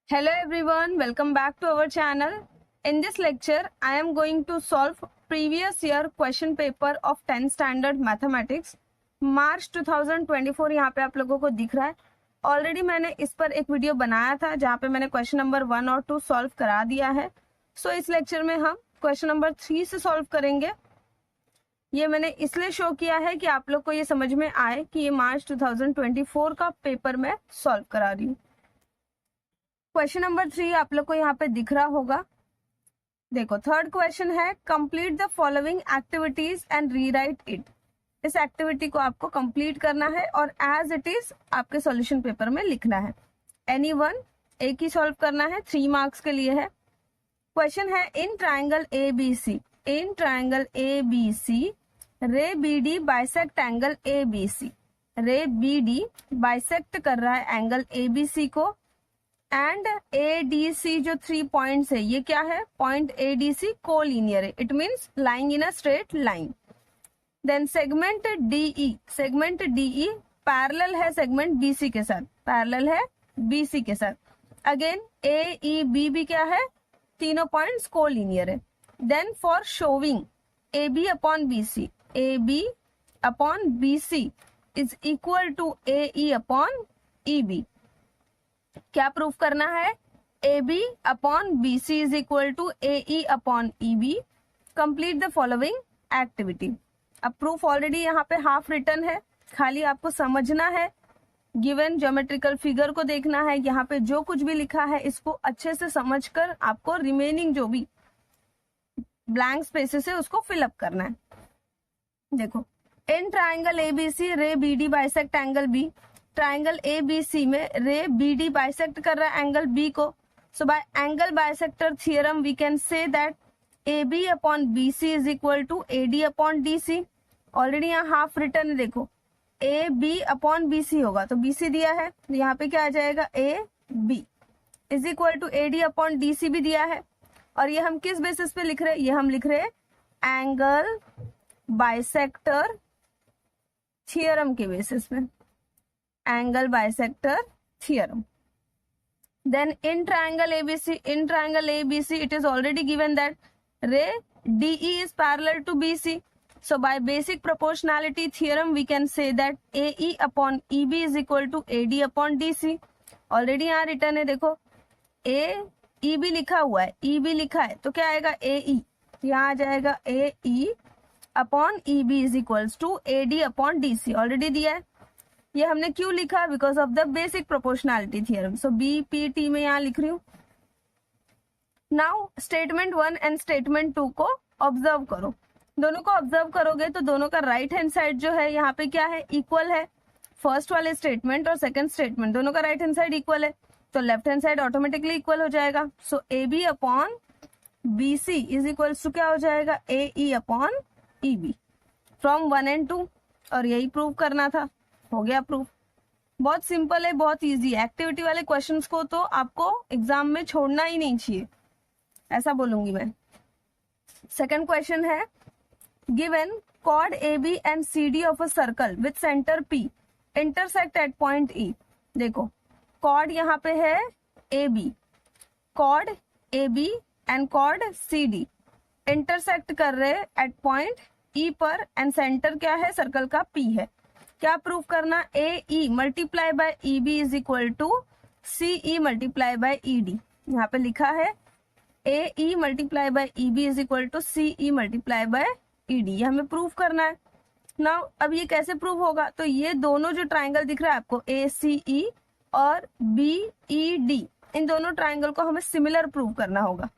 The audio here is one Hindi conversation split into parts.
Hello everyone, welcome back to our channel. In this lecture, I am going to solve previous year question paper of 10th standard mathematics. मार्च 2024 यहाँ पे आप लोगों को दिख रहा है. ऑलरेडी मैंने इस पर एक वीडियो बनाया था जहाँ पे मैंने क्वेश्चन नंबर 1 और 2 सॉल्व करा दिया है. सो इस लेक्चर में हम क्वेश्चन नंबर 3 से सॉल्व करेंगे. ये मैंने इसलिए शो किया है कि आप लोग को ये समझ में आए कि ये मार्च 2024 का पेपर मैं सॉल्व करा रही हूँ. क्वेश्चन नंबर 3 आप लोग को यहाँ पे दिख रहा होगा. देखो, थर्ड क्वेश्चन है complete the following activities and rewrite it. इस एक्टिविटी को आपको कंप्लीट करना है और एज इट इज आपके सॉल्यूशन पेपर में लिखना है. एनी वन, एक ही सॉल्व करना है, 3 मार्क्स के लिए है. क्वेश्चन है in triangle ABC, in triangle ABC रे BD बाइसेक्ट एंगल ABC. रे BD बाइसेक्ट कर रहा है एंगल ABC को एंड ADC जो 3 पॉइंट्स है ये क्या है? पॉइंट ADC कोलिनियर है, it means lying in a straight line. Then segment DE parallel है सेगमेंट BC के साथ, पैरेलल है BC के साथ. अगेन AEB भी क्या है? तीनों पॉइंट्स कोलिनियर है. Then for showing AB upon BC is equal to AE upon EB. क्या प्रूफ करना है? AB upon BC is equal to AE upon EB. Complete the following activity. अब प्रूफ ऑलरेडी यहाँ पे हाफ रिटन है, खाली आपको समझना है. गिवन ज्योमेट्रिकल फिगर को देखना है, यहाँ पे जो कुछ भी लिखा है इसको अच्छे से समझकर आपको रिमेनिंग जो भी ब्लैंक स्पेसेस है उसको फिलअप करना है. देखो, इन ट्राइंगल ABC रे BD bisect angle B. Triangle ABC में रे BD बाइसेक्ट कर रहा है एंगल B को. So by angle bisector theorem we can say that AB upon BC is equal to AD upon DC. Already यहाँ हाफ रिटर्न है, देखो AB अपॉन BC होगा तो BC दिया है, यहाँ पे क्या आ जाएगा? AB is equal to AD upon DC भी दिया है. और ये हम किस बेसिस पे लिख रहे हैं? ये हम लिख रहे हैं एंगल बाइसेक्टर थियरम के बेसिस पे, angle bisector theorem. Then in triangle ABC it is already given that ray DE is parallel to BC. So by basic proportionality theorem we can say that AE upon EB is equal to AD upon DC. Already यहाँ रिटर्न है, देखो AEB लिखा हुआ है, EB लिखा है तो क्या आएगा? AE. यहाँ आ जाएगा AE upon EB is equals to AD upon DC. Already दिया है. ये हमने क्यों लिखा? Because of the basic proportionality theorem. So BPT में यहाँ लिख रही हूँ. नाउ स्टेटमेंट 1 एंड स्टेटमेंट 2 को ऑब्जर्व करो. दोनों को ऑब्जर्व करोगे तो दोनों का राइट हैंड साइड जो है यहाँ पे क्या है? इक्वल है. फर्स्ट वाले स्टेटमेंट और सेकंड स्टेटमेंट दोनों का राइट हैंड साइड इक्वल है तो left hand side automatically equal हो जाएगा. So AB upon BC is equal to क्या हो जाएगा? AE upon EB from 1 and 2. और यही प्रूव करना था, हो गया प्रूफ. बहुत सिंपल है, बहुत इजी है. एक्टिविटी वाले क्वेश्चंस को तो आपको एग्जाम में छोड़ना ही नहीं चाहिए, ऐसा बोलूंगी मैं. सेकंड क्वेश्चन है given chord AB and CD of a circle with centre P intersect at point E. देखो, कॉर्ड यहाँ पे है AB, chord AB and chord CD intersect कर रहे एट पॉइंट E पर एंड सेंटर क्या है? सर्कल का P है. क्या प्रूफ करना? AE multiply by EB is equal to CE multiply by ED. यहाँ पे लिखा है AE multiply by EB is equal to CE multiply by ED. ये हमें प्रूफ करना है. नाउ अब ये कैसे प्रूफ होगा? तो ये दोनों जो ट्राइंगल दिख रहा है आपको ACE और BED, इन दोनों ट्राइंगल को हमें सिमिलर प्रूव करना होगा.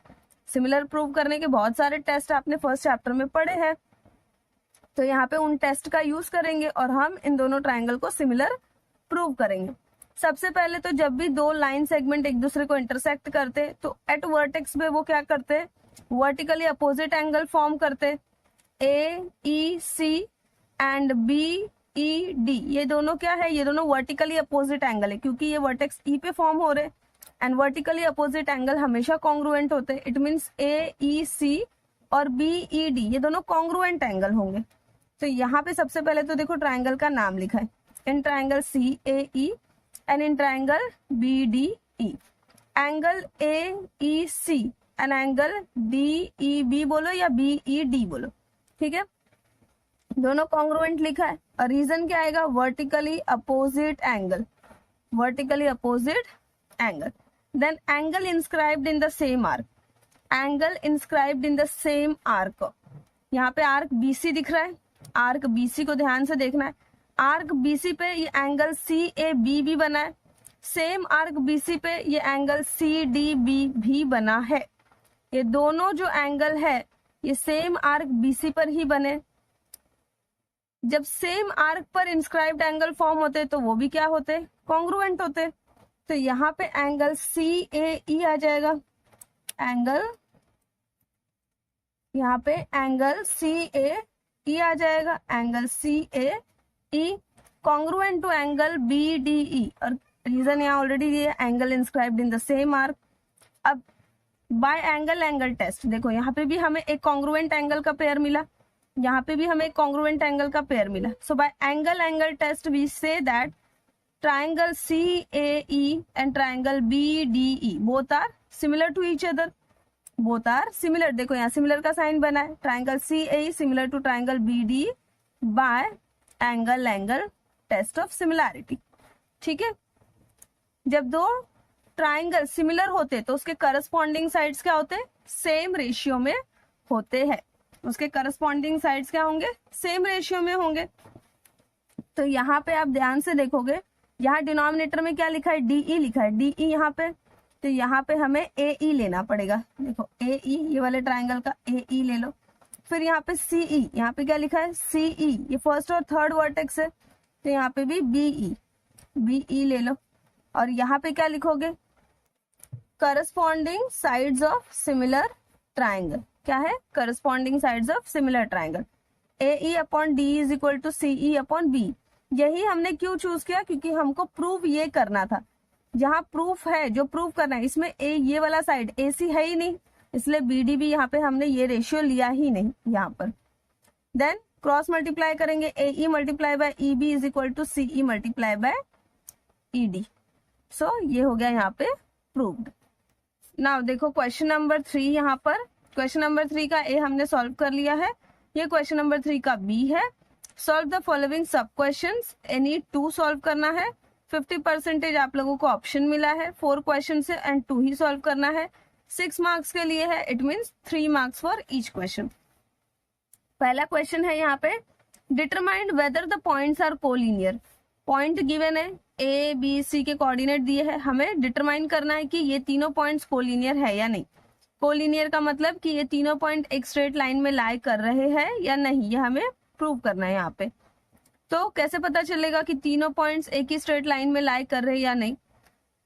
सिमिलर प्रूव करने के बहुत सारे टेस्ट आपने फर्स्ट चैप्टर में पढ़े हैं, तो यहाँ पे उन टेस्ट का यूज करेंगे और हम इन दोनों ट्राइंगल को सिमिलर प्रूव करेंगे. सबसे पहले तो जब भी दो लाइन सेगमेंट एक दूसरे को इंटरसेक्ट करते तो एट वर्टेक्स पे वो क्या करते? वर्टिकली अपोजिट एंगल फॉर्म करते. AEC एंड BED ये दोनों क्या है? ये दोनों वर्टिकली अपोजिट एंगल है क्योंकि ये वर्टेक्स E पे फॉर्म हो रहे एंड वर्टिकली अपोजिट एंगल हमेशा कॉन्ग्रुएंट होते हैं. इट मीन्स AEC और BED ये दोनों कॉन्ग्रुएंट एंगल होंगे. तो यहाँ पे सबसे पहले तो देखो ट्राइंगल का नाम लिखा है, in triangle CAE and in triangle BDE. Angle AEC and angle DEB बोलो या BED बोलो, ठीक है, दोनों कॉन्ग्रुएंट लिखा है। और रीजन क्या आएगा, vertically opposite angle, vertically opposite angle. Then angle inscribed in the same arc, angle inscribed in the same arc. यहाँ पे आर्क BC दिख रहा है, आर्क BC को ध्यान से देखना है। आर्क BC पे ये एंगल CAB भी बना है, सेम आर्क BC पे ये एंगल CDB भी बना है। ये दोनों जो एंगल है ये सेम आर्क BC पर ही बने। जब सेम आर्क पर इंस्क्राइब्ड एंगल फॉर्म होते तो वो भी क्या होते, कॉन्ग्रुएंट होते। तो यहाँ पे एंगल CAE आ जाएगा, एंगल, यहाँ पे एंगल CAE आ जाएगा, angle CAE congruent to angle BDE। और रीजन यहाँ ऑलरेडी ये angle inscribed in the same arc. अब बाय एंगल टेस्ट देखो, यहाँ पे भी हमें एक कॉन्ग्रुएंट एंगल का पेयर मिला, यहाँ पे भी हमें एक कॉन्ग्रुएंट एंगल का पेयर मिला। So by angle test we say that triangle CAE and triangle BDE both are similar to each other, both are similar. देखो यहाँ सिमिलर का साइन बना है, triangle CAE similar to triangle BDE by angle test of similarity, ठीक है। जब दो ट्राइंगल सिमिलर होते तो उसके करस्पॉन्डिंग साइड्स क्या होते, सेम रेशियो में होते हैं। उसके करस्पॉन्डिंग साइड्स क्या होंगे, सेम रेशियो में होंगे। तो यहाँ पे आप ध्यान से देखोगे, यहाँ डिनोमिनेटर में क्या लिखा है, DE लिखा है, DE यहाँ पे। तो यहाँ पे हमें AE लेना पड़ेगा। देखो AE, ये वाले ट्राइंगल का AE ले लो। फिर यहाँ पे CE, यहाँ पे क्या लिखा है CE, ये फर्स्ट और थर्ड वर्टेक्स है। तो यहाँ पे भी BE ले लो। और यहाँ पे क्या लिखोगे, corresponding sides of similar triangle. क्या है, corresponding sides of similar triangle. AE upon DE is equal to CE upon B। यही हमने क्यों चूज किया, क्योंकि हमको प्रूव ये करना था। जहाँ प्रूफ है, जो प्रूव करना है, इसमें ये वाला साइड AC है ही नहीं, इसलिए BD भी यहाँ पे हमने ये रेशियो लिया ही नहीं यहाँ पर। देन क्रॉस मल्टीप्लाई करेंगे, AE multiply by EB is equal to CE multiply by ED। So ये हो गया यहाँ पे प्रूव्ड। नाउ देखो क्वेश्चन नंबर 3, यहाँ पर क्वेश्चन नंबर 3 का A हमने सॉल्व कर लिया है, ये क्वेश्चन नंबर 3 का B है। सॉल्व द फॉलोइंग सब क्वेश्चंस, एनी 2 सॉल्व करना है। 50% आप लोगों को ऑप्शन मिला है, 4 क्वेश्चन से एंड 2 ही सॉल्व करना है। 6 मार्क्स के लिए है, it means 3 marks for each question. पहला क्वेश्चन है यहाँ पे, determine whether the points are collinear. Point given है, A B C के कोऑर्डिनेट दिए हैं, हमें डिटरमाइन करना है कि ये तीनों पॉइंट्स कोलिनियर है या नहीं। कोलिनियर का मतलब कि ये तीनों पॉइंट एक स्ट्रेट लाइन में लाई कर रहे हैं या नहीं, ये हमें प्रूव करना है यहाँ पे। तो कैसे पता चलेगा कि तीनों पॉइंट्स एक ही स्ट्रेट लाइन में लाई कर रहे हैं या नहीं,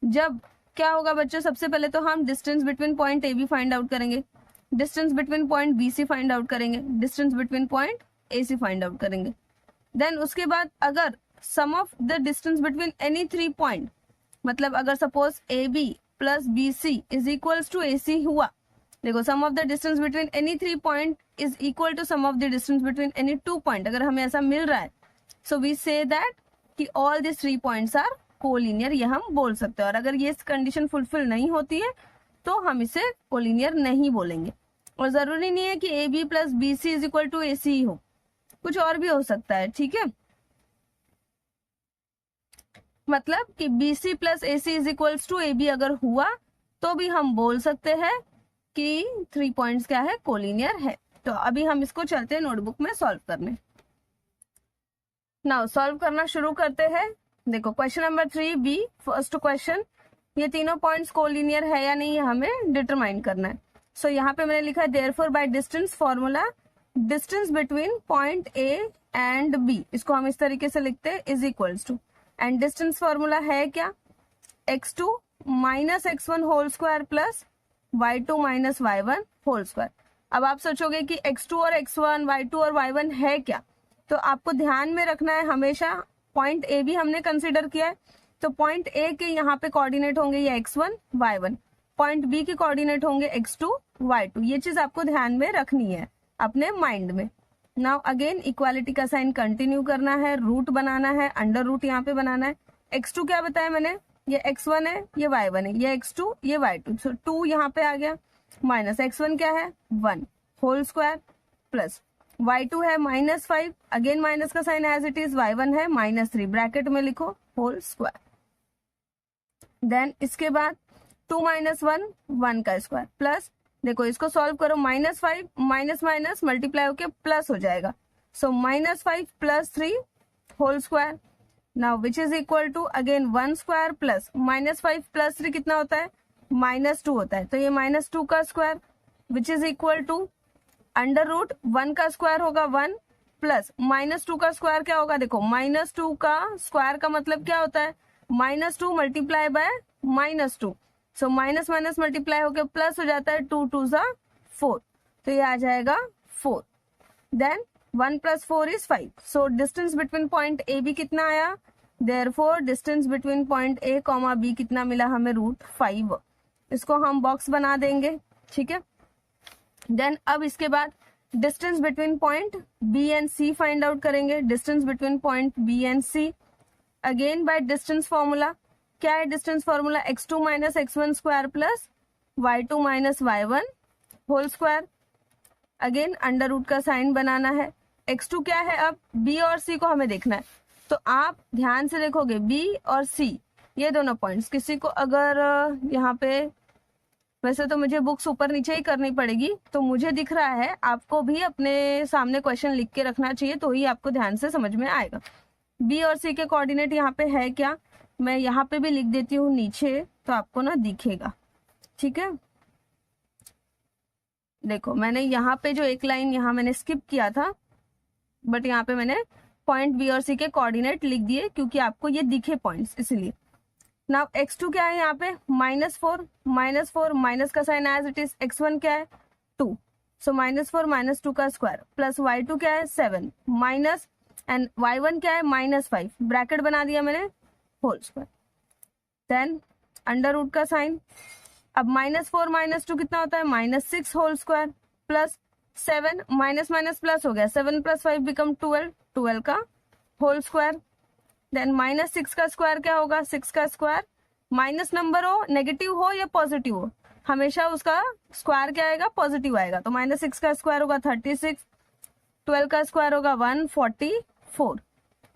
जब क्या होगा बच्चों, सबसे पहले तो हम distance between point AB find out करेंगे, distance between point BC find out करेंगे, distance between point AC find out करेंगे। देन उसके बाद अगर sum of the distance between any 3 point, मतलब अगर suppose AB plus BC is equals to AC हुआ, देखो sum of the distance between any 3 point is equal to sum of the distance between any 2 point, अगर हमें ऐसा मिल रहा है, सो वी से दैट कि all this 3 points are collinear, ये हम बोल सकते हैं। और अगर ये कंडीशन फुलफिल नहीं होती है तो हम इसे कोलिनियर नहीं बोलेंगे। और जरूरी नहीं है कि AB plus BC is equal to AC ही हो, कुछ और भी हो सकता है, ठीक है। मतलब कि BC plus AC is equals to AB अगर हुआ तो भी हम बोल सकते हैं कि 3 पॉइंट्स क्या है, कोलिनियर है। तो अभी हम इसको चलते हैं नोटबुक में सॉल्व करने। नाउ सॉल्व करना शुरू करते हैं। देखो question number 3B, first question, ये तीनों पॉइंट्स कोलिनियर है या नहीं, हमें डिटरमाइन करना है। सो यहाँ पे मैंने लिखा है therefore by distance formula, distance between point A and B, इसको हम इस तरीके से लिखते हैं is equals to, and distance formula है क्या, x2 minus x1 whole square plus y2 minus y1 whole square. अब आप सोचोगे कि x2 और x1, y2 और y1 है क्या, तो आपको ध्यान में रखना है हमेशा पॉइंट A भी हमने कंसीडर किया है, तो पॉइंट A के यहाँ पे कोऑर्डिनेट होंगे ये x1 y1, पॉइंट B के कोऑर्डिनेट होंगे x2 y2। ये चीज आपको ध्यान में रखनी है अपने माइंड में। नाउ अगेन इक्वालिटी का साइन कंटिन्यू करना है, रूट बनाना है, अंडर रूट यहाँ पे बनाना है। x2 क्या बताया मैंने, ये x1 है, ये y1 है, ये x2, ये y2, सो 2 यहाँ पे आ गया, माइनस x1 क्या है 1 होल स्क्वायर प्लस y2 है -5, अगेन माइनस का sign as it is, y1 है -3, ब्रैकेट में लिखो होल स्क्वायर। देन इसके बाद 2 - 1 1 का स्क्वायर प्लस, देखो इसको सॉल्व करो, -5 माइनस माइनस मल्टीप्लाई होके प्लस हो जाएगा, so -5 + 3 whole square. Now which is equal to again 1 square plus -5 + 3 कितना होता है -2 होता है, तो ये -2 का square which is equal to √1 का स्क्वायर होगा 1 प्लस -2 का स्क्वायर क्या होगा, देखो -2 का स्क्वायर का मतलब क्या होता है -2 multiply bye -2, so minus minus multiply होकर प्लस हो जाता है, 2 2 ज़ा 4, तो ये आ जाएगा 4। Then 1 + 4 = 5, so distance between point A B कितना आया, therefore distance between point A comma B कितना मिला हमें √5, इसको हम बॉक्स बना देंगे, ठीक है। देन अब इसके बाद distance between point B and C find out करेंगे, distance between point B and C again by distance formula. क्या है distance formula, x2 - x1 square plus y2 - y1 whole square, again √ का साइन बनाना है। x2 क्या है, अब b और c को हमें देखना है, तो आप ध्यान से देखोगे b और c ये दोनों पॉइंट्स, किसी को अगर यहाँ पे, वैसे तो मुझे बुक्स ऊपर नीचे ही करनी पड़ेगी, तो मुझे दिख रहा है, आपको भी अपने सामने क्वेश्चन लिख के रखना चाहिए, तो ही आपको ध्यान से समझ में आएगा। b और c के कोऑर्डिनेट यहाँ पे है क्या, मैं यहाँ पे भी लिख देती हूँ नीचे, तो आपको ना दिखेगा, ठीक है। देखो मैंने यहाँ पे जो एक लाइन यहाँ मैंने स्किप किया था, बट यहाँ पे मैंने पॉइंट बी और सी के कोऑर्डिनेट लिख दिए क्योंकि आपको ये दिखे पॉइंट्स, इसलिए। नाउ x2 क्या है यहाँ पे -4 माइनस का sign as it is, x1 क्या है 2, सो -4 - 2 का स्क्वायर प्लस y2 क्या है 7 माइनस एंड y1 क्या है -5, ब्रैकेट बना दिया मैंने होल स्क्वायर। देन √ का साइन, अब -4 - 2 कितना होता है -6 whole square plus 7 minus minus plus हो गया, 7 + 5 बिकम 12 का होल स्क्वायर। देन -6 का स्क्वायर क्या होगा, 6 का स्क्वायर, माइनस नंबर हो, नेगेटिव हो या पॉजिटिव हो, हमेशा उसका स्क्वायर क्या आएगा पॉजिटिव आएगा, तो -6 का स्क्वायर होगा 36, 12 का स्क्वायर होगा 144,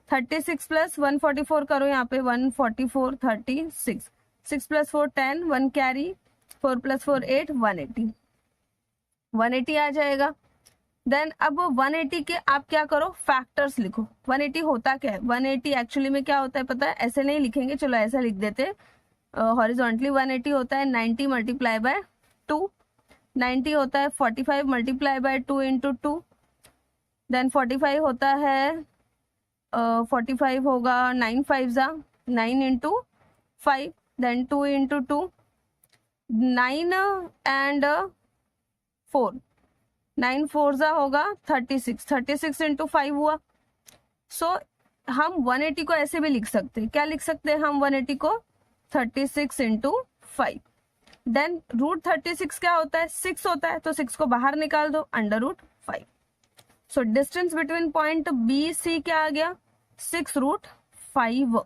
36 + 144 करो यहाँ पे 144, 36, 6 + 4 10, 1 कैरी, 4 + 4 8, 180 आ जाएगा। देन अब 180 के आप क्या करो फैक्टर्स लिखो। 180 होता क्या है, 180 एक्चुअली में क्या होता है पता है, ऐसे नहीं लिखेंगे, चलो ऐसा लिख देते हॉरिजॉन्टली। 180 होता है 90 × 2, 90 होता है 45 × 2 × 2, देन 45 होता है 45 होगा 9 5 ज़ा 9 × 5, देन 2 × 2 9 एंड 4, 9 4 ज़ा होगा 36, 36 × 5 हुआ। सो हम 180 को ऐसे भी लिख सकते हैं, क्या लिख सकते हैं हम 180 को 36 × 5। देन √36 क्या होता है 6 होता है, तो 6 को बाहर निकाल दो √5। So distance between point B C क्या आ गया 6√5,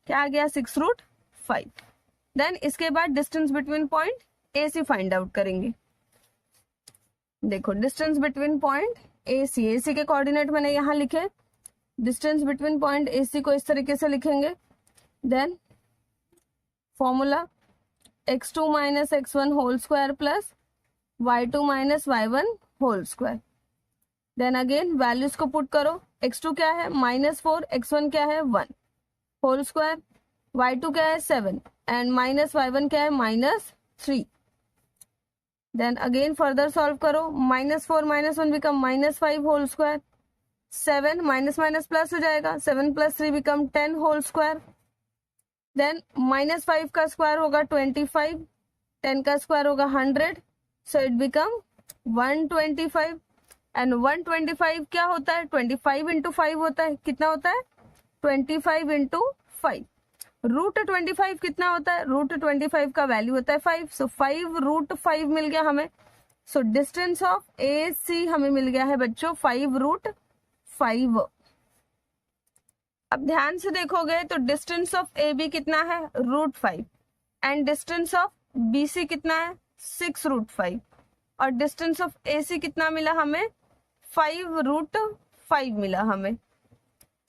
क्या आ गया 6√5। देन इसके बाद distance between point A C find out करेंगे। देखो distance between point A C के कोऑर्डिनेट मैंने यहाँ लिखे, distance between point A C को इस तरीके से लिखेंगे। Then formula x2 - x1 whole square plus y2 - y1 whole square. Then again values को पुट करो, x2 क्या है -4, x1 क्या है 1 होल स्क्वायर, y2 क्या है 7 एंड -y1 क्या है -3। देन अगेन फर्दर सॉल्व करो, -4 - 1 become -5 whole square, 7 minus minus plus हो जाएगा, 7 + 3 बिकम 10 होल स्क्वायर। देन -5 का स्क्वायर होगा 25, 10 का स्क्वायर होगा 100, सो इट बिकम 125 एंड 125 क्या होता है 25 × 5 होता है, कितना होता है 25 × 5। √25 कितना होता है, √25 का वैल्यू होता है 5, सो 5 √5 मिल गया हमें। सो डिस्टेंस ऑफ ए सी हमें मिल गया है बच्चों 5 √5। अब ध्यान से देखोगे तो डिस्टेंस ऑफ ए बी कितना है, √5, and distance of B C कितना है, 6√5, और डिस्टेंस ऑफ ए सी कितना मिला हमें, 5√5 मिला हमें.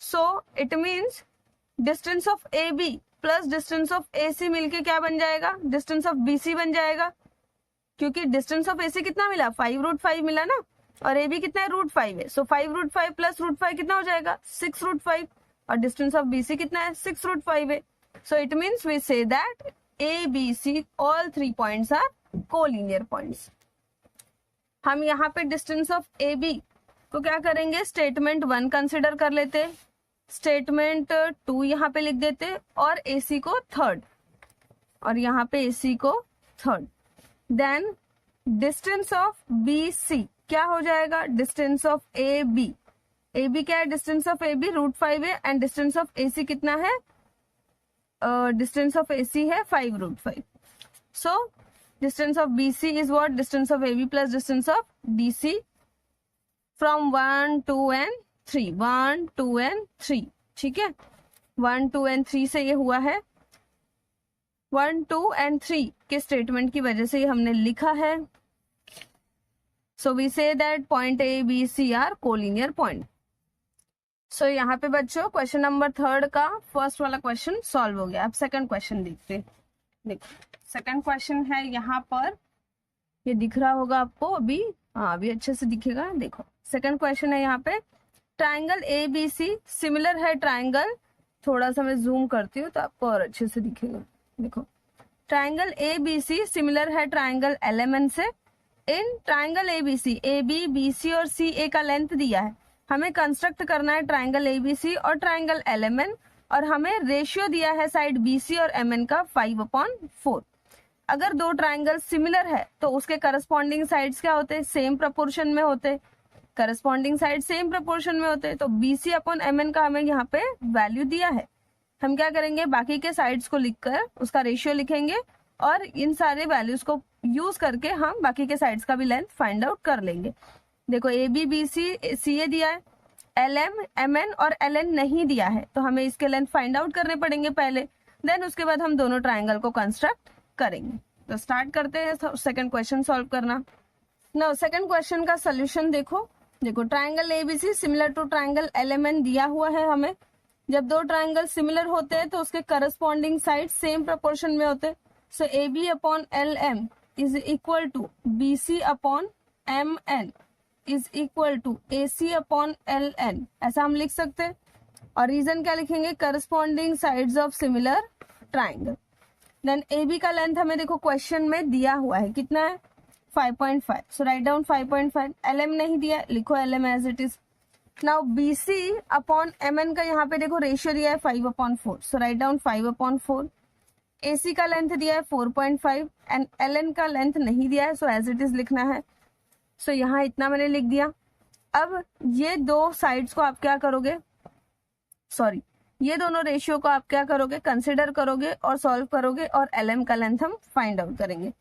So it means distance of A B plus distance of A C मिलके क्या बन जाएगा, डिस्टेंस ऑफ बी सी बन जाएगा, क्योंकि डिस्टेंस ऑफ ए सी कितना मिला, 5√5 मिला ना, और ए बी कितना है, √5 है. सो 5√5 प्लस √5 कितना हो जाएगा, 6√5, और डिस्टेंस ऑफ बी सी कितना है, 6√5 है. So it means we say that A B C all 3 points are collinear points. हम यहाँ पे डिस्टेंस ऑफ ए बी को क्या करेंगे, स्टेटमेंट 1 कंसिडर कर लेते, स्टेटमेंट 2 यहाँ पे लिख देते, और ए सी को थर्ड, और यहाँ पे ए सी को third. Then distance of B C क्या हो जाएगा, डिस्टेंस ऑफ ए बी क्या है, डिस्टेंस ऑफ ए बी √5 है, and distance of A C कितना है, डिस्टेंस ऑफ ए सी है 5√5. So distance of B C is what, distance of A B plus distance of D C from 1, 2 and 3, 1, 2 and 3. ठीक है, 1, 2 एंड 3 से ये हुआ है, 1, 2 एंड 3 के स्टेटमेंट की वजह से ये हमने लिखा है. So we say that point A B C are collinear point. So यहाँ पे बच्चों क्वेश्चन नंबर 3 का फर्स्ट वाला क्वेश्चन सॉल्व हो गया. अब सेकंड क्वेश्चन देखते हैं. देखो सेकंड क्वेश्चन है यहाँ पर, ये दिख रहा होगा आपको अभी, हाँ अभी अच्छे से दिखेगा. देखो सेकंड क्वेश्चन है यहाँ पे, triangle A B C similar है ट्राइंगल, थोड़ा सा मैं जूम करती हूँ तो आपको और अच्छे से दिखेगा. देखो triangle A B C similar है ट्राइंगल एल एम एन से. In triangle A B C, A B B C और सी ए का लेंथ दिया है, हमें कंस्ट्रक्ट करना है ट्राइंगल ए बी सी और ट्राइंगल एल एम एन, और हमें रेशियो दिया है साइड बी सी और एम एन का 5/4. अगर दो ट्राइंगल सिमिलर है तो उसके करस्पॉन्डिंग साइड्स क्या होते हैं, सेम प्रपोर्शन में होते. करस्पॉन्डिंग साइड सेम प्रपोर्शन में होते हैं, तो B C upon M N का हमें यहाँ पे वैल्यू दिया है. हम क्या करेंगे, बाकी के साइड्स को लिखकर उसका रेशियो लिखेंगे, और इन सारे वैल्यूज को यूज करके हम बाकी के साइड्स का भी लेंथ फाइंड आउट कर लेंगे. देखो ए बी बी सी सी ए दिया है, एल एम एम एन और एल एन नहीं दिया है, तो हमें इसके लेंथ फाइंड आउट करने पड़ेंगे पहले, देन उसके बाद हम दोनों ट्राइंगल को कंस्ट्रक्ट करेंगे. तो स्टार्ट करते हैं सेकंड क्वेश्चन सॉल्व करना. नाउ सेकंड क्वेश्चन का सोल्यूशन देखो. देखो triangle ABC similar to triangle L M N दिया हुआ है हमें. जब दो ट्राइंगल सिमिलर होते हैं तो उसके करस्पॉन्डिंग साइड सेम प्रपोर्शन में होते हैं. So A B upon L M is equal to B C upon M N is equal to A C upon L N, ऐसा हम लिख सकते हैं. और रीजन क्या लिखेंगे, corresponding sides of similar triangle. Then A B का लेंथ हमें देखो क्वेश्चन में दिया हुआ है, कितना है 5.5. So write down 5.5. L M नहीं दिया, लिखो L M as it is. Now B C upon M N का यहाँ पे देखो रेशियो दिया है 5/4. सो राइट डाउन 5/4. ए सी का लेंथ दिया है 4.5 एंड एल एन का लेंथ नहीं दिया है, सो एज इट इज लिखना है. सो यहाँ इतना मैंने लिख दिया. अब ये दो साइड्स को आप क्या करोगे, सॉरी ये दोनों रेशियो को आप क्या करोगे, कंसिडर करोगे और सॉल्व करोगे, और एल एम का लेंथ हम फाइंड आउट करेंगे.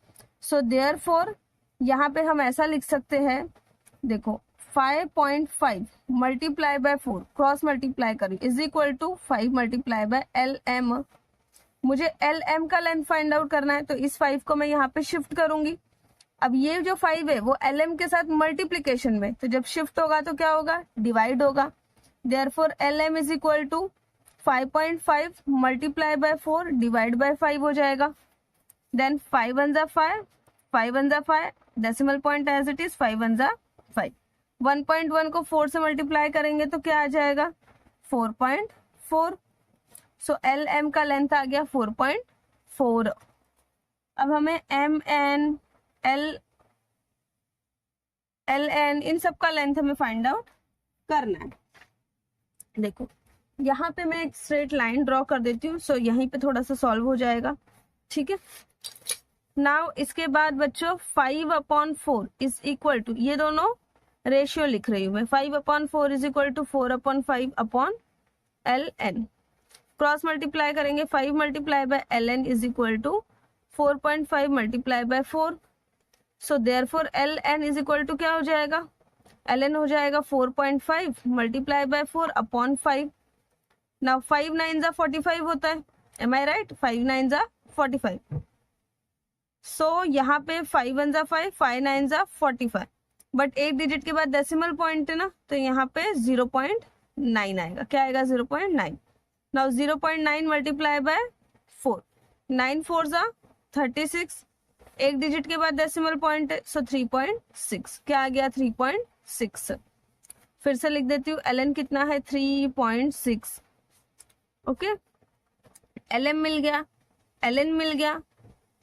सो देयरफॉर यहाँ पे हम ऐसा लिख सकते हैं, देखो 5.5 मल्टीप्लाई बाय 4 क्रॉस मल्टीप्लाई करें is equal to 5 multiply by L M. मुझे एल एम का लेंथ फाइंड आउट करना है, तो इस 5 को मैं यहाँ पे शिफ्ट करूंगी. अब ये जो 5 है वो एल एम के साथ मल्टीप्लीकेशन में, तो जब शिफ्ट होगा तो क्या होगा, डिवाइड होगा. Therefore L M is equal to 5.5 multiply by 4 divide by 5 हो जाएगा. देन 5 1 जा 5, 5 1 जा 5, decimal point as it is 5 1 जा 5. 1.1 को 4 से मल्टीप्लाई करेंगे तो क्या आ जाएगा 4.4. सो एल एम का लेंथ आ गया 4.4. अब हमें एम एन एल एन इन सब का लेंथ हमें फाइंड आउट करना है. देखो यहाँ पे मैं एक स्ट्रेट लाइन ड्रॉ कर देती हूँ, सो यहीं पे थोड़ा सा सॉल्व हो जाएगा. ठीक है, नाउ इसके बाद बच्चों 5/4 इज इक्वल टू, ये दोनों रेशियो लिख रही हूँ मैं, 5/4 is equal to 4/5 upon L N. Cross multiply करेंगे, 5 multiply by L N is equal to 4.5 multiply by 4. So therefore L N is equal to क्या हो जाएगा, एल एन हो जाएगा 4.5 मल्टीप्लाई बाय 4 अपॉन 5. नाउ 5 9 जा 45 होता है, एम आई राइट, 5 9 जा 45। सो यहाँ पे 5 1 जा 5, 5 9 जा 45, बट 8 डिजिट के बाद डेसिमल पॉइंट है ना, तो यहाँ पे 0.9 आएगा। क्या आएगा? 0.9। नाउ 0.9 मल्टीप्लाई बाय 4, 9 4 जा 36, एक डिजिट के बाद डेसिमल पॉइंट है, सो 3.6। क्या आ गया? 3.6। फिर से लिख देती हूँ, ln कितना है? 3.6। ओके, lm मिल गया, ln मिल गया।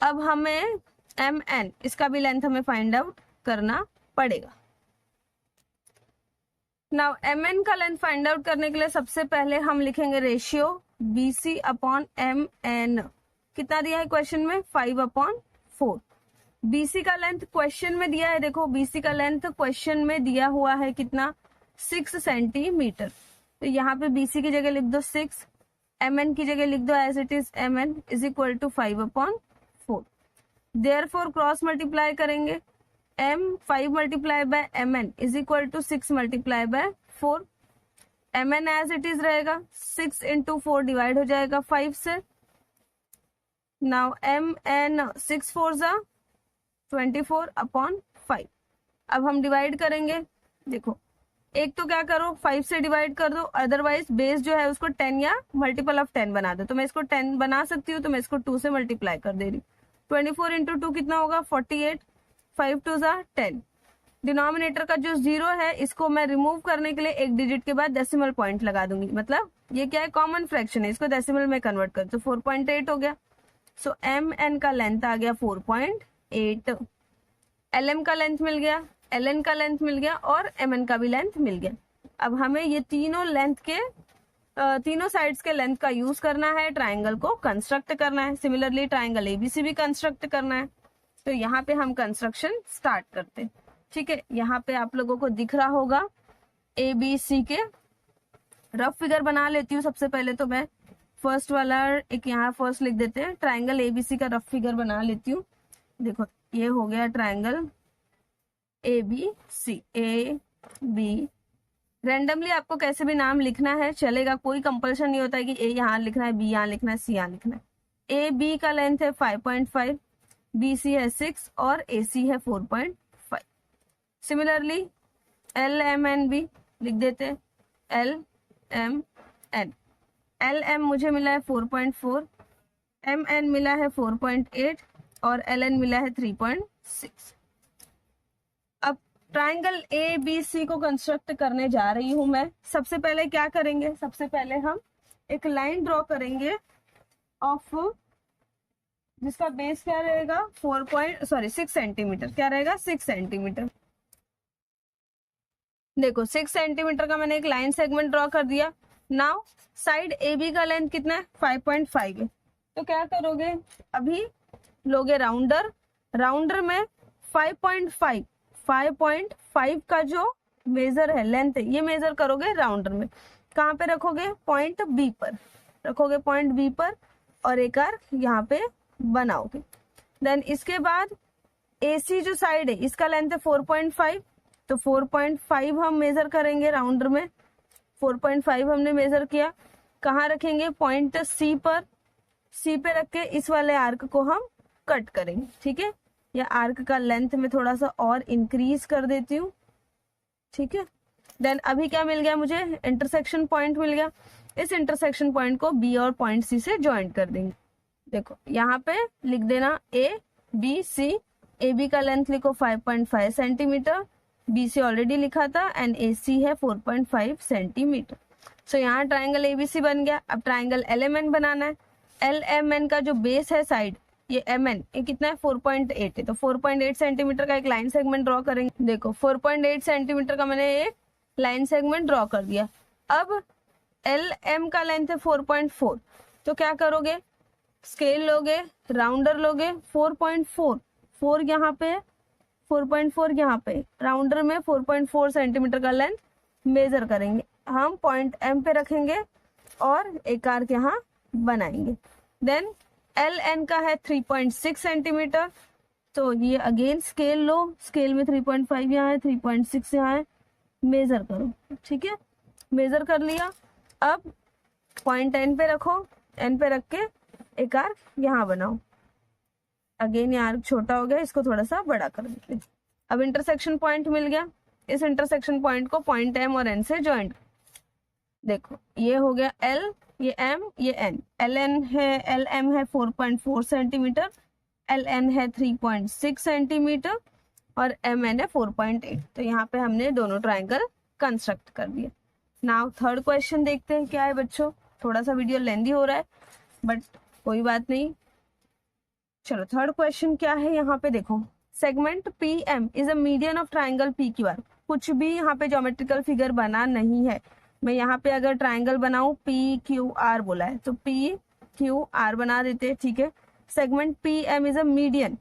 अब हमें mn, इसका भी लेंथ हमें फाइंड आउट करना पड़ेगा। नाउ mn का लेंथ फाइंड आउट करने के लिए सबसे पहले हम लिखेंगे रेशियो bc अपॉन mn। कितना दिया है क्वेश्चन में? 5/4। bc का लेंथ क्वेश्चन में दिया है, देखो bc का लेंथ क्वेश्चन में दिया हुआ है कितना? 6 सेंटीमीटर। तो यहाँ पे bc की जगह लिख दो 6, mn की जगह लिख दो as it is mn is equal to 5/4। Therefore cross multiply करेंगे, m 5 multiply by mn is equal to 6 multiply by 4। mn as it is रहेगा, 6 इंटू 4 डिवाइड हो जाएगा 5 से। नाउ mn 6 4 जा 24/5। अब हम डिवाइड करेंगे, देखो एक तो क्या करो 5 से डिवाइड कर दो, अदरवाइज बेस जो है उसको 10 या मल्टीपल ऑफ 10 बना दो। तो मैं इसको 10 बना सकती हूँ, तो मैं इसको 2 से मल्टीप्लाई कर दे रही हूँ। 24 इंटू 2 कितना होगा? 48, 5 2 जा 10। डिनोमिनेटर का जो 0 है इसको मैं रिमूव करने के लिए एक डिजिट के बाद डेसिमल पॉइंट लगा दूंगी, मतलब ये क्या है? कॉमन फ्रैक्शन है, इसको डेसिमल में कन्वर्ट कर, तो 4.8 हो गया। सो mn का लेंथ आ गया 4.8। lm का लेंथ मिल गया, ln का लेंथ मिल गया और mn का भी लेंथ मिल गया। अब हमें ये तीनों लेंथ के तीनों साइड्स के लेंथ का यूज करना है, ट्राइंगल को कंस्ट्रक्ट करना है। सिमिलरली ट्राइंगल एबीसी भी कंस्ट्रक्ट करना है। तो यहाँ पे हम कंस्ट्रक्शन स्टार्ट करते हैं। ठीक है, यहाँ पे आप लोगों को दिख रहा होगा एबीसी के रफ फिगर बना लेती हूँ। सबसे पहले तो मैं फर्स्ट वाला एक यहाँ फर्स्ट लिख देते हैं, ट्राइंगल एबीसी का रफ फिगर बना लेती हूँ। देखो ये हो गया triangle ABC, A B. Randomly आपको कैसे भी नाम लिखना है चलेगा, कोई कंपल्शन नहीं होता है कि ए यहाँ लिखना है, बी यहाँ लिखना है, सी यहाँ लिखना है। ए बी का लेंथ है 5.5, बी सी है 6 और ए सी है 4.5। सिमिलरली एल एम एन भी लिख देते हैं, L M N. L M मुझे मिला है 4.4, एम एन मिला है 4.8 और एल एन मिला है 3.6। अब ट्राइंगल ए बी सी को कंस्ट्रक्ट करने जा रही हूं मैं। सबसे पहले क्या करेंगे? सबसे पहले हम एक लाइन ड्रॉ करेंगे ऑफ, जिसका बेस क्या रहेगा? 6 सेंटीमीटर। क्या रहेगा? 6 सेंटीमीटर। देखो 6 सेंटीमीटर का मैंने एक लाइन सेगमेंट ड्रॉ कर दिया। नाउ साइड ए बी का लेंथ कितना है? 5.5 है। तो क्या करोगे? अभी लोगे राउंडर, राउंडर में 5.5 का जो मेजर है, लेंथ है, ये मेजर करोगे राउंडर में। कहाँ पे रखोगे? पॉइंट बी पर रखोगे, पॉइंट बी पर, और एक आर्क यहाँ पे बनाओगे। देन इसके बाद AC जो साइड है इसका लेंथ है 4.5, तो 4.5 हम मेजर करेंगे राउंडर में। 4.5 हमने मेजर किया, कहाँ रखेंगे? पॉइंट C पर। C पे रख के इस वाले आर्क को हम कट करेंगे। ठीक है, या आर्क का लेंथ में थोड़ा सा और इंक्रीज कर देती हूँ। ठीक है, देन अभी क्या मिल गया मुझे? इंटरसेक्शन पॉइंट मिल गया। इस इंटरसेक्शन पॉइंट को B और पॉइंट C से ज्वाइंट कर देंगे। देखो यहाँ पे लिख देना ABC। AB का लेंथ लिखो 5.5 सेंटीमीटर, BC ऑलरेडी लिखा था, एंड AC है 4.5 सेंटीमीटर। सो यहाँ ट्राइंगल ABC बन गया। अब ट्राइंगल LMN बनाना है। LMN का जो बेस है साइड, ये MN, ये कितना है? 4.8 है। तो 4.8 सेंटीमीटर का एक लाइन सेगमेंट ड्रॉ करेंगे। देखो 4.8 सेंटीमीटर का मैंने एक लाइन सेगमेंट ड्रॉ कर दिया। अब LM का लेंथ है 4.4, तो क्या करोगे? स्केल लोगे, राउंडर लोगे, 4.4, 4 यहाँ पे, 4.4 यहाँ पे, राउंडर में 4.4 सेंटीमीटर का लेंथ मेजर करेंगे। हम पॉइंट M पे रखेंगे और एक आर्क यहाँ बनाएंगे। देन LN का है 3.6 सेंटीमीटर, तो ये अगेन स्केल लो, स्केल में 3.5 यहाँ है, 3.6 यहाँ है, मेजर करो। ठीक है, मेजर कर लिया। अब पॉइंट एन पे रखो, एन पे रख के एक आर्क यहाँ बनाओ। अगेन ये आर्क छोटा हो गया, इसको थोड़ा सा बड़ा कर देते हैं। अब इंटरसेक्शन पॉइंट मिल गया, इस इंटरसेक्शन पॉइंट को पॉइंट एम और एन से ज्वाइंट। देखो ये हो गया एल, ये एम, ये एन। एल एन है, एल एम है 4.4 सेंटीमीटर, एल एन है 3.6 सेंटीमीटर और एम एन है 4.8। तो यहाँ पे हमने दोनों ट्राइंगल कंस्ट्रक्ट कर दिए। नाउ थर्ड क्वेश्चन देखते हैं क्या है बच्चों। थोड़ा सा वीडियो लेंदी हो रहा है बट कोई बात नहीं। चलो थर्ड क्वेश्चन क्या है यहाँ पे देखो, segment P M is a median of triangle P Q R. कुछ भी यहाँ पे ज्योमेट्रिकल फिगर बना नहीं है। मैं यहाँ पे अगर ट्राइंगल बनाऊं, पी क्यू आर बोला है तो पी क्यू आर बना देते, ठीक है। Segment P M is a median.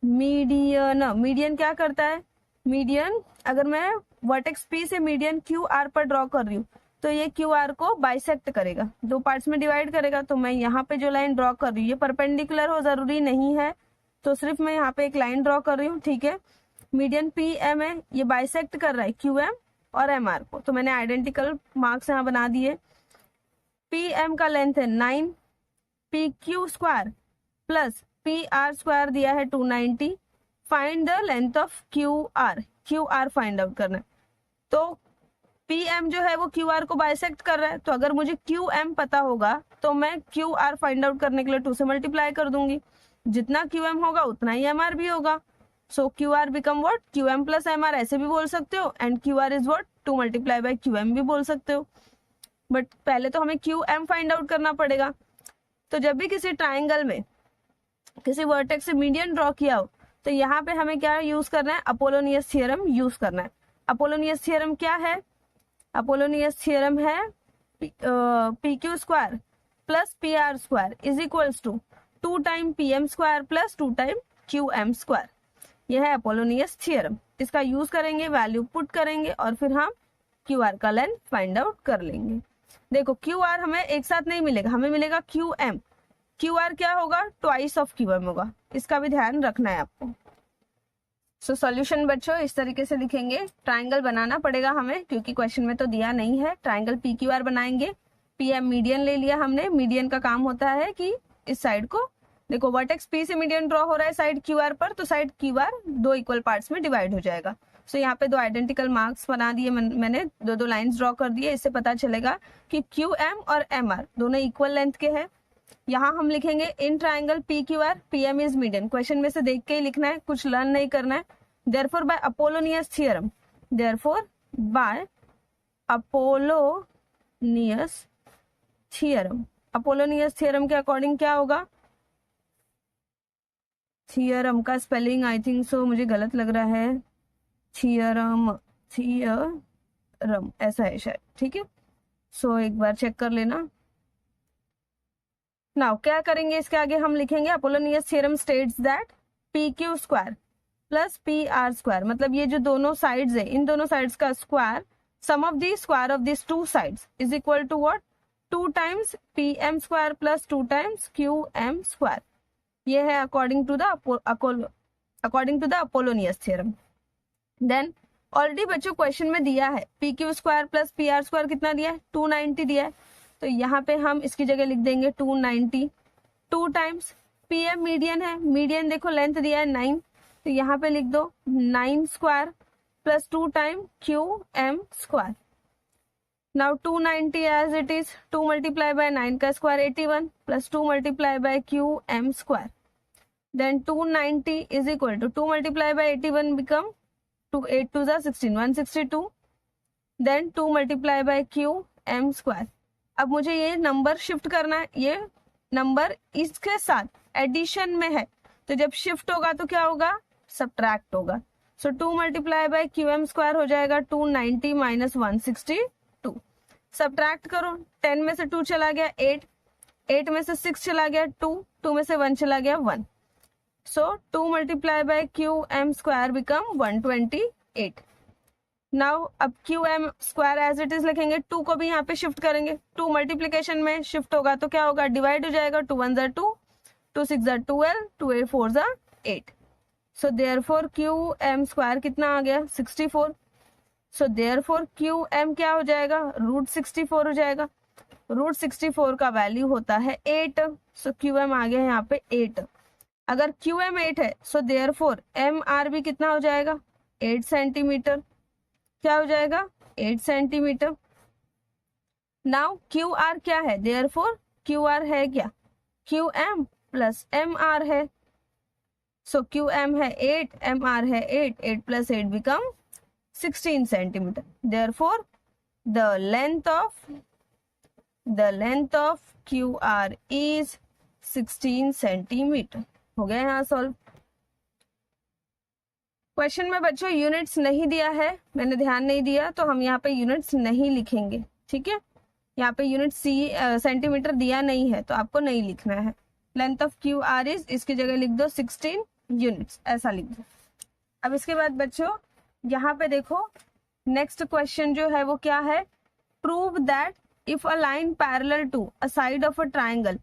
Median क्या करता है, मीडियन अगर मैं वर्टेक्स पी से मीडियन क्यू आर पर ड्रॉ कर रही हूँ तो ये क्यू आर को बाइसेक्ट करेगा, दो पार्ट्स में डिवाइड करेगा। तो मैं यहाँ पे जो लाइन ड्रॉ कर रही हूँ ये परपेंडिकुलर हो जरूरी नहीं है, तो सिर्फ मैं यहाँ पे एक लाइन ड्रॉ कर रही हूँ, ठीक है। मीडियन पी एम है, ये बाइसेक्ट कर रहा है क्यू एम और एम आर को, तो मैंने आइडेंटिकल मार्क्स यहाँ बना दिए। पी एम का लेंथ है 9, P Q square plus P R square दिया है 290। Find the length of Q R, Q R find out करना है। तो पी एम जो है वो क्यू आर को बाइसेक्ट कर रहा है, तो अगर मुझे क्यू एम पता होगा तो मैं क्यू आर फाइंड आउट करने के लिए 2 से मल्टीप्लाई कर दूंगी। जितना क्यू एम होगा उतना ही एम आर भी होगा। So Q R become what, Q M plus M R ऐसे भी बोल सकते हो, and Q R is what 2 multiply by Q M भी बोल सकते हो। बट पहले तो हमें क्यू एम फाइंड आउट करना पड़ेगा। तो जब भी किसी ट्राइंगल में किसी वर्टेक्स से मीडियन ड्रॉ किया हो तो यहाँ पे हमें क्या यूज करना है, अपोलोनियस थ्योरम यूज करना है। अपोलोनियस थ्योरम क्या है, अपोलोनियस थ्योरम है P Q square plus P R square is equals to 2 time P M square plus 2 time Q M square. यह है अपोलोनियस थ्योरम। इसका यूज करेंगे, वैल्यू पुट करेंगे और फिर हम क्यू आर का लेंथ फाइंड आउट कर लेंगे। देखो क्यू आर हमें एक साथ नहीं मिलेगा, हमें मिलेगा क्यू एम। क्यू आर क्या होगा, ट्वाइस ऑफ क्यू एम होगा, इसका भी ध्यान रखना है आपको। सो सॉल्यूशन बच्चों इस तरीके से लिखेंगे। ट्राइंगल बनाना पड़ेगा हमें क्योंकि क्वेश्चन में तो दिया नहीं है। ट्राइंगल पी क्यू आर बनाएंगे, पी एम मीडियन ले लिया हमने। मीडियन का काम होता है कि इस साइड को, देखो वर्टेक्स पी से मीडियन ड्रॉ हो रहा है साइड क्यू आर पर, तो side Q R 2 equal parts में डिवाइड हो जाएगा। सो यहाँ पे 2 आइडेंटिकल मार्क्स बना दिए मैंने, 2 लाइंस ड्रॉ कर दिए। इससे पता चलेगा कि क्यू एम और एम आर दोनों इक्वल लेंथ के हैं। यहाँ हम लिखेंगे in triangle P Q R P M is median. Question में से देख के ही लिखना है, कुछ लर्न नहीं करना है। Therefore bye Apollonius theorem, therefore by Apollonius theorem, Apollonius theorem के अकॉर्डिंग क्या होगा, थ्योरम का स्पेलिंग आई थिंक सो मुझे गलत लग रहा है, थ्योरम थ्योरम ऐसा है शायद, ठीक है। सो एक बार चेक कर लेना। नाउ क्या करेंगे, इसके आगे हम लिखेंगे Apollonius theorem states that P Q square plus P R square, मतलब ये जो दोनों साइड्स है इन दोनों साइड्स का square, sum of the square of this 2 sides is equal to what, 2 times P M square plus 2 times Q M square. ये है according to the Apollonius theorem. Then already बच्चों क्वेश्चन में दिया है P Q square plus P R square कितना दिया है, 290 दिया है। तो यहाँ पे हम इसकी जगह लिख देंगे 290। 2 टाइम्स पी एम मीडियन है, मीडियन देखो लेंथ दिया है 9, तो यहाँ पे लिख दो 9 square plus 2 time Q M square. Now 290 as it is, 2 multiply by 9 का square 81 plus 2 multiply by Q M square. Then 290 is equal to 2 multiply by 81 become 2 8 2 16 162। Then 2 multiply by Q M square. अब मुझे ये नंबर शिफ्ट करना है, ये नंबर इसके साथ एडिशन में है, तो जब शिफ्ट होगा तो क्या होगा, सब्ट्रैक्ट होगा। So 2 multiply by Q M square हो जाएगा 290 माइनस 162। सब्ट्रैक्ट करो, 10 में से 2 चला गया 8, 8 में से 6 चला गया 2, 2 में से 1 चला गया 1। So 2 multiply by Q M square become 128। Now अब Q M square as it is लिखेंगे, 2 को भी यहाँ पे शिफ्ट करेंगे, 2 मल्टीप्लीकेशन में शिफ्ट होगा तो क्या होगा, डिवाइड हो जाएगा, 2 1 2, 2 6 12, 2 8 4 8। So therefore Q M square कितना आ गया, 64। सो देयरफॉर क्यू एम क्या हो जाएगा, √64 हो जाएगा। रूट 64 का वैल्यू होता है 8, सो क्यू एम आ गया है यहाँ पे 8। अगर क्यू एम 8 है सो देयरफॉर एम आर भी कितना हो जाएगा 8 सेंटीमीटर। क्या हो जाएगा 8 सेंटीमीटर। नाउ क्यू आर क्या है, देयरफॉर क्यू आर है क्या, Q M plus M R है। सो क्यू एम है 8, एम आर है 8, 8 plus 8 become 16 centimetre. Therefore the length of Q R is 16 centimetre. हो गया यहाँ सॉल्व। क्वेश्चन में बच्चों यूनिट्स नहीं दिया है, मैंने ध्यान नहीं दिया तो हम यहाँ पे यूनिट्स नहीं लिखेंगे, ठीक है। यहाँ पे यूनिट सेंटीमीटर दिया नहीं है तो आपको नहीं लिखना है। Length of Q R is, इसकी जगह लिख दो 16 यूनिट्स, ऐसा लिख दो। अब इसके बाद बच्चों यहाँ पे देखो नेक्स्ट क्वेश्चन जो है वो क्या है, prove that if a line parallel to a side of a triangle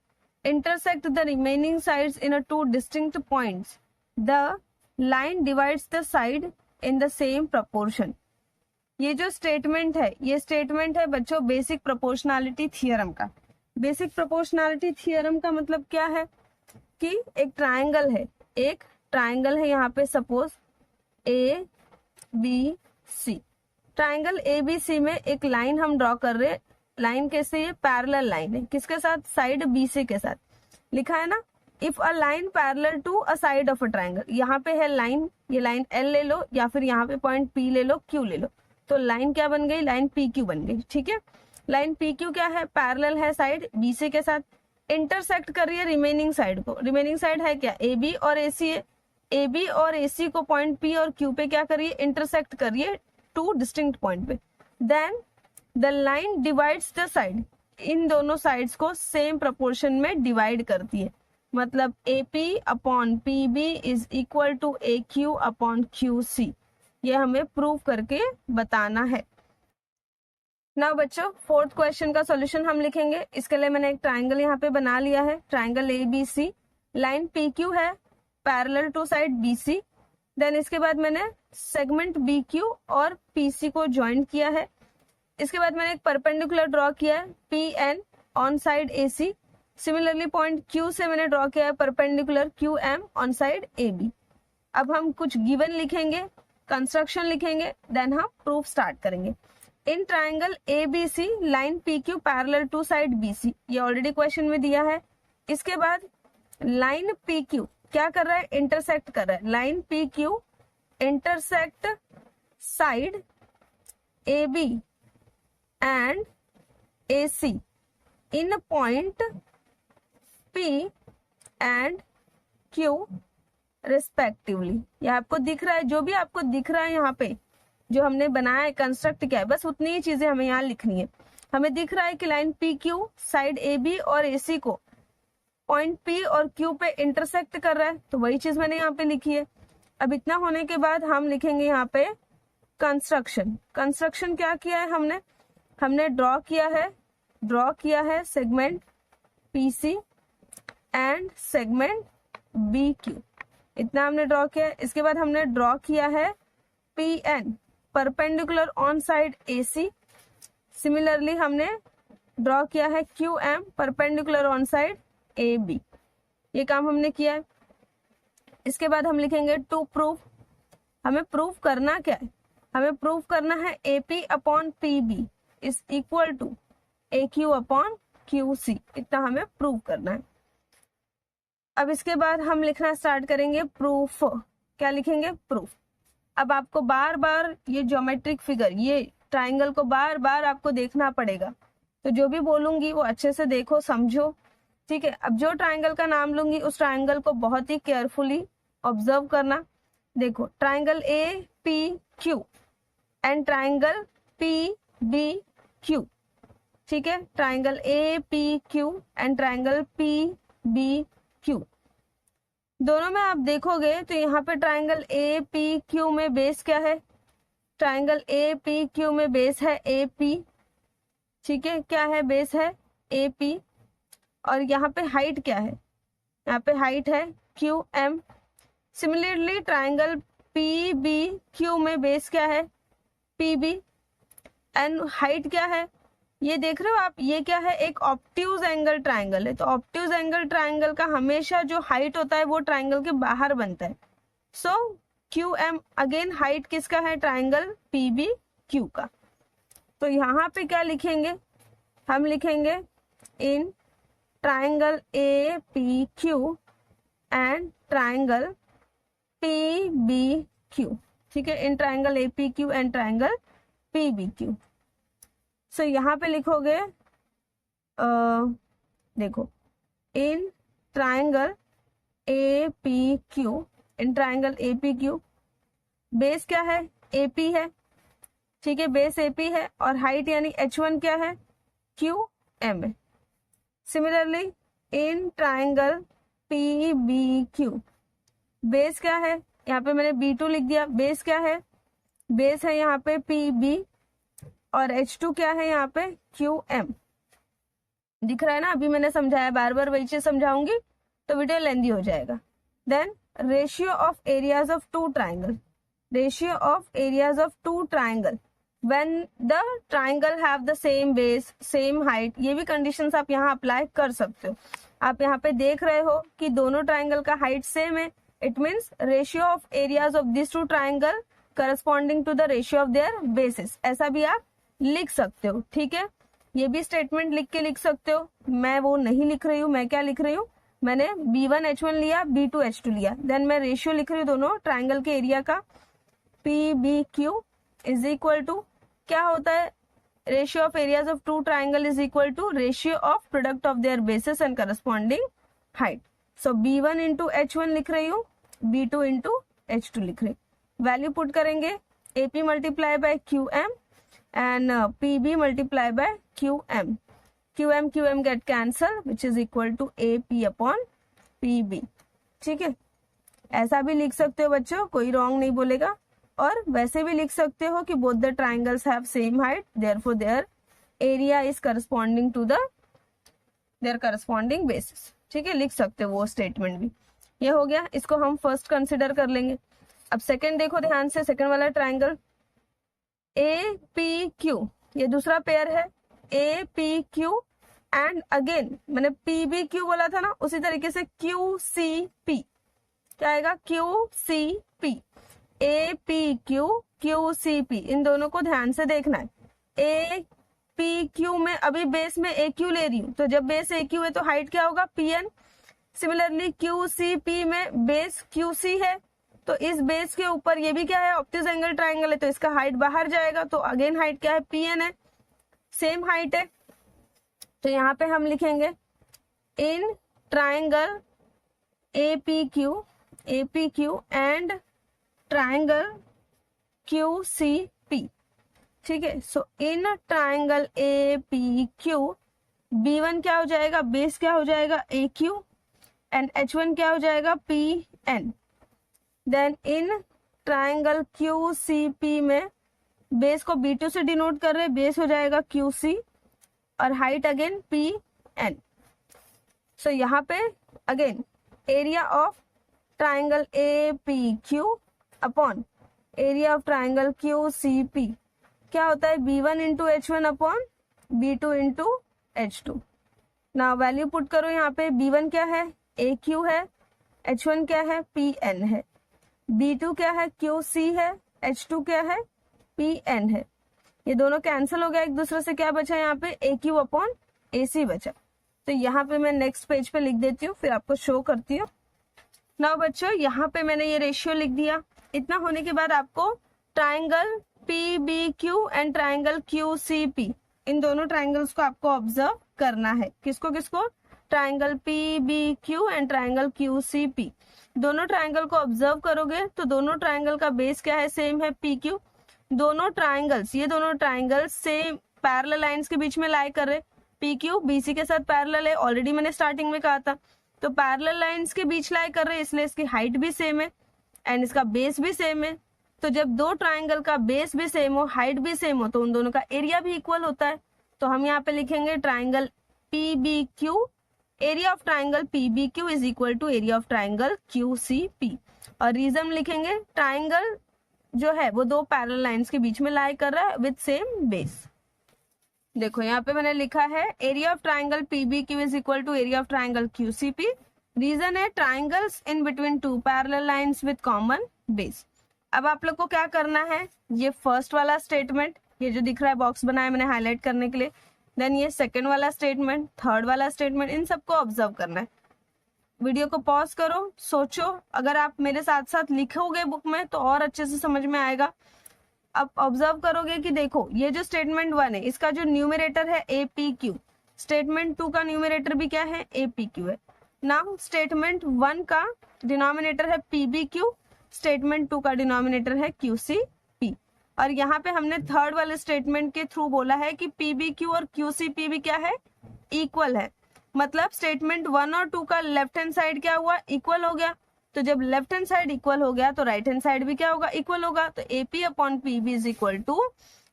intersect the remaining sides in a two distinct points, the line divides the side in the same proportion। ये जो स्टेटमेंट है, ये स्टेटमेंट है बच्चों बेसिक प्रोपोर्शनैलिटी थ्योरम का। बेसिक प्रोपोर्शनैलिटी थ्योरम का मतलब क्या है कि एक ट्राइंगल है यहाँ पे, suppose A B C. Triangle A B C में एक लाइन हम ड्रॉ कर रहे हैं। लाइन कैसे, ये पैरेलल लाइन है, किसके साथ, साइड बी सी के साथ। लिखा है ना, if a line parallel to a side of a triangle. यहाँ पे है लाइन, ये लाइन एल ले लो या फिर यहाँ पे पॉइंट पी ले लो, क्यू ले लो, तो लाइन क्या बन गई, लाइन पी क्यू बन गई, ठीक है। लाइन पी क्यू क्या है, पैरेलल है साइड बी सी के साथ, इंटरसेक्ट कर रही है रिमेनिंग साइड को। रिमेनिंग साइड है क्या, ए बी और ए सी है। ए बी और ए सी को पॉइंट पी और क्यू पे क्या करिए, इंटरसेक्ट करिए टू डिस्टिंक्ट पॉइंट पे। Then the line divides the side, इन दोनों साइड्स को सेम प्रोपोर्शन में डिवाइड करती है। मतलब A P upon P B is equal to A Q upon Q C. ये हमें प्रूव करके बताना है। नाउ बच्चों फोर्थ क्वेश्चन का सॉल्यूशन हम लिखेंगे। इसके लिए मैंने एक ट्राइंगल यहाँ पे बना लिया है, triangle A B C. Line P Q है parallel to side B C. Then इसके बाद मैंने सेगमेंट बी क्यू और पी सी को ज्वाइन किया है। इसके बाद मैंने एक परपेंडिकुलर ड्रॉ किया है P N on side A C. Similarly point Q से मैंने ड्रॉ किया है perpendicular Q M on side A B. अब हम कुछ गिवन लिखेंगे, कंस्ट्रक्शन लिखेंगे, देन हम प्रूफ स्टार्ट करेंगे। In triangle A B C line P Q parallel to side B C, ये ऑलरेडी क्वेश्चन में दिया है। इसके बाद लाइन पी क्यू क्या कर रहा है, इंटरसेक्ट कर रहा है। Line P Q intersect side A B and AC in point P and Q respectively। ये आपको दिख रहा है, जो भी आपको दिख रहा है यहाँ पे जो हमने बनाया है, कंस्ट्रक्ट किया है, बस उतनी ही चीजें हमें यहाँ लिखनी है। हमें दिख रहा है कि line P Q side A B और ए सी को पॉइंट पी और क्यू पे इंटरसेक्ट कर रहा है, तो वही चीज मैंने यहाँ पे लिखी है। अब इतना होने के बाद हम लिखेंगे यहाँ पे कंस्ट्रक्शन। कंस्ट्रक्शन क्या किया है हमने ड्रॉ किया है segment P C and segment B Q, इतना हमने ड्रॉ किया है। इसके बाद हमने ड्रॉ किया है P N perpendicular on side A C. Similarly हमने ड्रॉ किया है Q M perpendicular on side A B. ये काम हमने किया है। इसके बाद हम लिखेंगे टू प्रूफ। हमें प्रूफ करना क्या है, हमें प्रूफ करना है A P upon P B is equal to A Q upon Q C, इतना हमें प्रूव करना है। अब इसके बाद हम लिखना स्टार्ट करेंगे प्रूफ। क्या लिखेंगे, प्रूफ। अब आपको बार बार ये ज्योमेट्रिक फिगर, ये ट्राइंगल को बार बार आपको देखना पड़ेगा, तो जो भी बोलूंगी वो अच्छे से देखो, समझो, ठीक है। अब जो ट्राइंगल का नाम लूंगी उस ट्राइंगल को बहुत ही केयरफुली ऑब्जर्व करना। देखो triangle A P Q and triangle P B Q, ठीक है। Triangle A P Q and triangle P B Q, दोनों में आप देखोगे तो यहाँ पे ट्राइंगल ए पी क्यू में बेस क्या है, ट्राइंगल ए पी क्यू में बेस है ए पी, ठीक है। क्या है, बेस है ए पी। और यहाँ पे हाइट क्या है, यहाँ पे हाइट है Q M. Similarly triangle P B Q में बेस क्या है, पी बी, एंड हाइट क्या है, ये देख रहे हो आप, ये क्या है, एक ऑब्ट्यूज एंगल ट्राइंगल है। तो ऑब्ट्यूज एंगल ट्राइंगल का हमेशा जो हाइट होता है वो ट्राइंगल के बाहर बनता है। So Q M, again height किसका है, ट्राइंगल पी बी क्यू का। तो यहाँ पे क्या लिखेंगे, हम लिखेंगे in triangle A P Q and triangle P B Q. ठीक है, in triangle A P Q and triangle P B Q. So यहाँ पे लिखोगे देखो, in triangle A P Q, in triangle A P Q, base क्या है, ए पी है। ठीक है, बेस ए पी है और हाइट यानी H1 क्या है, क्यू एम है। Similarly in triangle P B Q, base क्या है, यहाँ पे मैंने B2 लिख दिया। बेस क्या है, बेस है यहाँ पे पी बी और H2 क्या है यहाँ पे क्यू एम। दिख रहा है ना, अभी मैंने समझाया, बार बार वही चीज समझाऊंगी तो वीडियो लेंदी हो जाएगा। Then ratio of areas of two triangle, ratio of areas of two triangle when the triangle have the same base same height. ये भी कंडीशंस आप यहाँ अप्लाई कर सकते हो। आप यहाँ पे देख रहे हो कि दोनों ट्राइंगल का हाइट सेम है, it means ratio of areas of this two triangle corresponding to the ratio of their bases, ऐसा भी आप लिख सकते हो। ठीक है, ये भी स्टेटमेंट लिख के लिख सकते हो। मैं वो नहीं लिख रही हूँ, मैं क्या लिख रही हूँ, मैंने B1 H1 लिया, B2 H2 लिया, देन मैं रेशियो लिख रही हूँ दोनों ट्राइंगल के एरिया का। P B Q is equal to क्या होता है, ratio of areas of two triangle is equal to ratio of product of their bases and corresponding height. So B1 into H1 लिख रही हूँ, B2 इंटू H2 लिख रही हूँ। वैल्यू पुट करेंगे, AP multiply by Q M and PB multiply by QM. QM get cancel which is equal to AP upon PB. ठीक है, ऐसा भी लिख सकते हो बच्चों, कोई रॉन्ग नहीं बोलेगा। और वैसे भी लिख सकते हो कि both the triangles have same height, therefore their area is corresponding to their corresponding basis. ठीक है, लिख सकते हो वो स्टेटमेंट भी। ये हो गया, इसको हम फर्स्ट कंसिडर कर लेंगे। अब सेकंड देखो ध्यान से, सेकंड वाला ट्राइंगल ए पी क्यू, ये दूसरा पेयर है A P Q and again मैंने पी बी क्यू बोला था ना, उसी तरीके से क्यू सी पी, क्या आएगा Q C P. A P Q Q C P, इन दोनों को ध्यान से देखना है। ए पी क्यू में अभी बेस में ए क्यू ले रही हूँ, तो जब बेस ए क्यू है तो हाइट क्या होगा P N. Similarly Q C P में बेस क्यू सी है, तो इस बेस के ऊपर ये भी क्या है, ऑब्ट्यूज एंगल ट्राइंगल है, तो इसका हाइट बाहर जाएगा, तो अगेन हाइट क्या है पी एन है, सेम हाइट है। तो यहाँ पे हम लिखेंगे in triangle A P Q and triangle Q C P. ठीक है, so in triangle A P Q B1 क्या हो जाएगा, बेस क्या हो जाएगा ए क्यू एंड H1 क्या हो जाएगा P N. Then in triangle Q C P में बेस को B2 से डिनोट कर रहे, बेस हो जाएगा क्यू सी और height again P N. So यहाँ पे again area of triangle A P Q upon area of triangle Q C P क्या होता है, B1 into H1 upon B2 into H2। ना वैल्यू पुट करो यहाँ पे, B1 क्या है ए क्यू है, H1 क्या है पी एन है, B2 क्या है क्यू सी है, H2 क्या है पी एन है। ये दोनों कैंसिल हो गया एक दूसरे से, क्या बचा यहाँ पे ए क्यू अपॉन ए सी बचा। तो यहाँ पे मैं नेक्स्ट पेज पे लिख देती हूँ, फिर आपको शो करती हूँ। नाउ बच्चों यहाँ पे मैंने ये रेशियो लिख दिया। इतना होने के बाद आपको triangle P B Q and triangle Q C P, इन दोनों ट्राइंगल्स को आपको ऑब्जर्व करना है। किसको किसको, triangle P B Q and triangle Q C P. दोनों ट्राइंगल को ऑब्जर्व करोगे तो दोनों ट्राइंगल का बेस क्या है, सेम है पी क्यू। दोनों ट्राइंगल्स, ये दोनों ट्राइंगल्स सेम पैरेलल लाइंस के बीच में लाई कर रहे, पी क्यू बीसी के साथ पैरेलल है, ऑलरेडी मैंने स्टार्टिंग में कहा था। तो पैरेलल लाइंस के बीच लाई कर रहे, इसलिए इसकी हाइट भी सेम है एंड इसका बेस भी सेम है। तो जब दो ट्राइंगल का बेस भी सेम हो, हाइट भी सेम हो, तो उन दोनों का एरिया भी इक्वल होता है। तो हम यहाँ पे लिखेंगे triangle P B Q, area of triangle P B Q is equal to area of triangle Q C P. और रीजन लिखेंगे, ट्राइंगल जो है वो दो पैरेलल लाइंस के बीच में लाई कर रहा है विद सेम बेस। देखो यहाँ पे मैंने लिखा है area of triangle PBQ is equal to area of triangle QCP। Reason है triangles in between two parallel lines with common base. अब आप लोग को क्या करना है, ये फर्स्ट वाला स्टेटमेंट, ये जो दिख रहा है बॉक्स बनाया मैंने हाईलाइट करने के लिए, देन ये सेकंड वाला स्टेटमेंट, थर्ड वाला स्टेटमेंट, इन सबको ऑब्जर्व करना है। वीडियो को पॉज करो, सोचो, अगर आप मेरे साथ साथ लिखोगे बुक में तो और अच्छे से समझ में आएगा। अब ऑब्जर्व करोगे कि देखो ये जो स्टेटमेंट 1 है इसका जो न्यूमरेटर है APQ, स्टेटमेंट 2 का न्यूमरेटर भी क्या है APQ है। नाउ स्टेटमेंट 1 का डिनोमिनेटर है PBQ, स्टेटमेंट 2 का डिनोमिनेटर है QCP। और यहाँ पे हमने थर्ड वाले स्टेटमेंट के थ्रू बोला है कि PBQ और QCP भी क्या है, इक्वल है। मतलब स्टेटमेंट 1 और 2 का लेफ्ट हैंड साइड क्या हुआ, इक्वल हो गया। तो जब लेफ्ट हैंड साइड इक्वल हो गया तो राइट हैंड साइड भी क्या होगा, इक्वल होगा। तो AP upon PB is equal to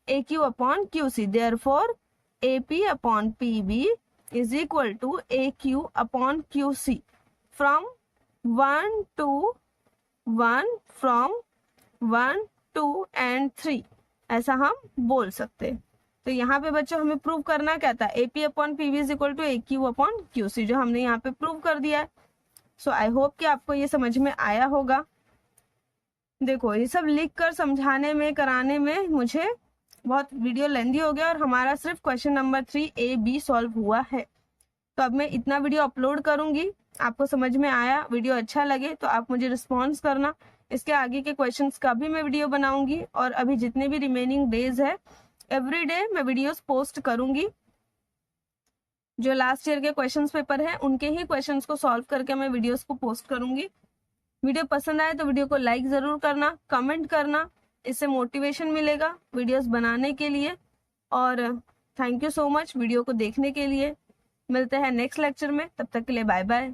AQ upon QC। Therefore AP upon PB is equal to AQ upon QC from 1 to 1, from 1, 2 and 3, ऐसा हम बोल सकते हैं। तो यहाँ पे बच्चों हमें प्रूव करना क्या था, AP upon PB is equal to AQ upon QC, जो हमने यहाँ पे प्रूव कर दिया है। सो आई होप कि आपको ये समझ में आया होगा। देखो ये सब लिख कर समझाने में कराने में मुझे बहुत वीडियो लेंदी हो गया और हमारा सिर्फ क्वेश्चन नंबर 3A-B सॉल्व हुआ है। तो अब मैं इतना वीडियो अपलोड करूंगी, आपको समझ में आया, वीडियो अच्छा लगे तो आप मुझे रिस्पॉन्स करना। इसके आगे के क्वेश्चंस का भी मैं वीडियो बनाऊंगी और अभी जितने भी रिमेनिंग डेज है एवरी डे मैं वीडियोस पोस्ट करूंगी। जो लास्ट ईयर के क्वेश्चंस पेपर है उनके ही क्वेश्चंस को सॉल्व करके मैं वीडियोस को पोस्ट करूंगी। वीडियो पसंद आए तो वीडियो को लाइक जरूर करना, कमेंट करना, इससे मोटिवेशन मिलेगा वीडियोस बनाने के लिए। और thank you so much video को देखने के लिए। मिलते हैं नेक्स्ट लेक्चर में, तब तक के लिए बाय बाय।